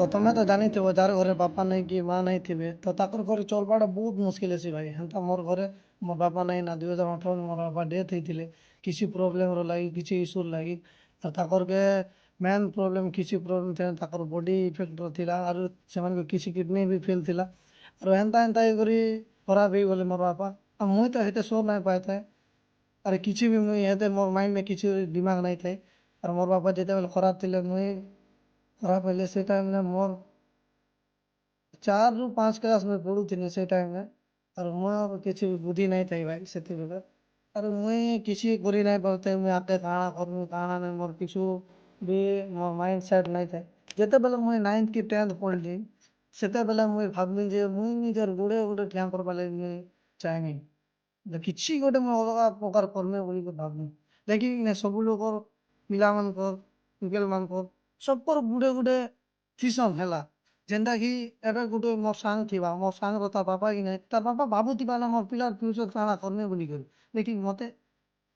ତ ତମେ ତ ଜାଣିଥିବ ଯାର ଘରେ ବାପା ନାଇଁ କି ମା ନାଇଁ ଥିବେ ତ ତାଙ୍କର ଘରେ ଚଳବାଟା ବହୁତ ମୁସ୍କିଲ ଅଛି ଭାଇ। ହେନ୍ତା ମୋର ଘରେ ମୋ ବାପା ନାଇଁ ନା 2018 ମୋର ବାପା ଡେଥ୍ ହେଇଥିଲେ କିଛି ପ୍ରୋବ୍ଲେମର ଲାଗି କିଛି ଇସ୍ୟୁର ଲାଗି। ଆଉ ତାକରକେ ମେନ୍ ପ୍ରୋବ୍ଲେମ୍ କିଛି ପ୍ରୋବ୍ଲେମ୍ ଥିଲା ତାଙ୍କର ବଡି ଇଫେକ୍ଟର ଥିଲା ଆରୁ ସେମାନଙ୍କୁ କିଛି କିଡନୀ ବି ଫେଲ୍ ଥିଲା। ଆରୁ ଏନ୍ତା ହେଇକରି ଖରାପ ହେଇଗଲେ ମୋର ବାପା। ଆଉ ମୁଇଁ ତ ହେତେ ସୋର୍ ନାଇଁ ପାଇଥାଏ। ଆରେ କିଛି ବି ମୁଇଁ ହେତେ ମୋର ମାଇଣ୍ଡରେ କିଛି ଦିମାଗ ନାଇଁ ଥାଏ। ଆର୍ ମୋର ବାପା ଯେତେବେଳେ ଖରାପ ଥିଲେ ମୁଇଁ ଖରାପ ହେଲେ ସେ ଟାଇମ୍ରେ ମୋର 4 ରୁ 5 କ୍ଲାସ୍ ମୁଇଁ ପଢ଼ୁଥିଲି ସେ ଟାଇମ୍ରେ। ଆରୁ ମୋର କିଛି ବୁଦ୍ଧି ନାଇଁ ଥାଏ ଭାଇ ସେତେବେଳେ। ଆରୁ ମୁଇଁ କିଛି କରି ନାଇଁ ପାରୁଥାଏ ମୁଇଁ ଆଗକେ କାଣା କରମି କାଣା ନାଇଁ ମୋର କିଛି ବି ମୋ ମାଇଣ୍ଡ ସେଟ୍ ନାଇଁ ଥାଏ। ଯେତେବେଳେ ମୁଇଁ 9th କି 10th ପଢ଼ିଲି ସେତେବେଳେ ମୁଇଁ ଭାବିଲି ଯେ ମୁଇଁ ନିଜର ଗୁଟେ ଠିଆ କରବାର୍ ଲାଗି ମୁଇଁ ଚାହିଁମି। କିଛି ଗୋଟେ ମୁଁ ଅଲଗା ପ୍ରକାର କର୍ମି ବୋଲିକି ଭାବିଲି। ଦେଖିକିନା ସବୁ ଲୋକର ପିଲାମାନଙ୍କର ଟୁକେଲ୍ମାନଙ୍କର ସବକର ଗୁଟେ ଥିସନ୍ ହେଲା। ଯେନ୍ତା କି ଏବେ ଗୋଟେ ମୋର ସାଙ୍ଗ ଥିବା ମୋ ସାଙ୍ଗର ତା ବାପା କି ନାଇଁ ତା ବାପା ଭାବୁଥିବା ନା ମୋର ପିଲାର ଫ୍ୟୁଚର କାଣା କରମି ବୋଲିକରି। ଲେକିନ୍ ମତେ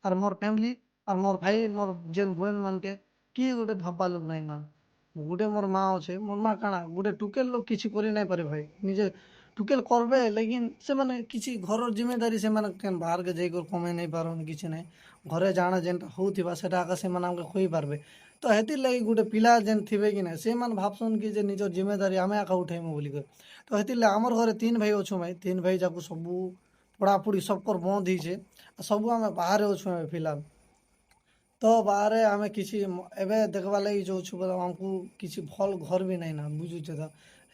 ଆର୍ ମୋର ଫ୍ୟାମିଲି ଆର୍ ମୋର ଭାଇ ମୋର ଯେନ୍ ଭଏନ୍ ମାନକେ କିଏ ଗୋଟେ ଭାବବାର ଲୋକ ନାଇଁ ନା। ଗୋଟେ ମୋର ମା ଅଛେ ମୋର ମା କାଣା ଗୋଟେ ଟୁକେଲ ଲୋକ କିଛି କରି ନାଇଁ ପାରେ ଭାଇ ନିଜେ ଟୁକେଲ କରବେ ଲେକିନ୍ ସେମାନେ କିଛି ଘରର ଜିମେଦାରି ସେମାନେ କେନ୍ ବାହାରକେ ଯାଇକରି କମେଇ ନାଇଁ ପାରନ୍ କିଛି ନାଇଁ। ଘରେ ଜାଣା ଯେନ୍ଟା ହଉଥିବା ସେଟା ଆଗ ସେମାନେ ଆମକୁ କହିପାରବେ। ତ ହେଥିର୍ ଲାଗି ଗୋଟେ ପିଲା ଯେନ୍ ଥିବେ କି ନାଇଁ ସେମାନେ ଭାବସନ୍ କି ଯେ ନିଜର ଜିମେଦାରି ଆମେ ଏକା ଉଠେଇମୁ ବୋଲିକରି। ତ ହେଥିର୍ ଲାଗି ଆମର ଘରେ 3 ଭାଇ ଅଛୁ ଭାଇ 3 ଭାଇ ଯାକୁ ସବୁ ପଢ଼ାପଢ଼ି ସବକର ବନ୍ଦ ହେଇଛେ। ସବୁ ଆମେ ବାହାରେ ଅଛୁ ଏବେ ଫିଲହାଲ୍। ତ ବାହାରେ ଆମେ କିଛି ଏବେ ଦେଖବାର୍ ଲାଗି ଯାଉଛୁ ବୋଲେ ଆମକୁ କିଛି ଭଲ୍ ଘର ବି ନାଇଁ ନା ବୁଝୁଛ ତ।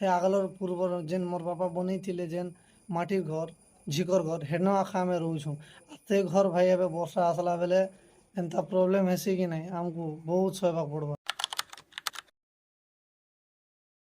ହେ ଆଗଲର ପୂର୍ବର ଯେନ୍ ମୋର ବାପା ବନେଇଥିଲେ ଯେନ୍ ମାଟିର ଘର ଝିକର ଘର ହେନ ଆଖା ଆମେ ରହୁଛୁଁ। ସେ ଘର ଭାଇ ଏବେ ବର୍ଷା ଆସିଲା ବେଲେ ଏନ୍ତା ପ୍ରୋବ୍ଲେମ୍ ହେସି କି ନାଇଁ ଆମକୁ ବହୁତ ସହବାକୁ ପଡ଼ବା।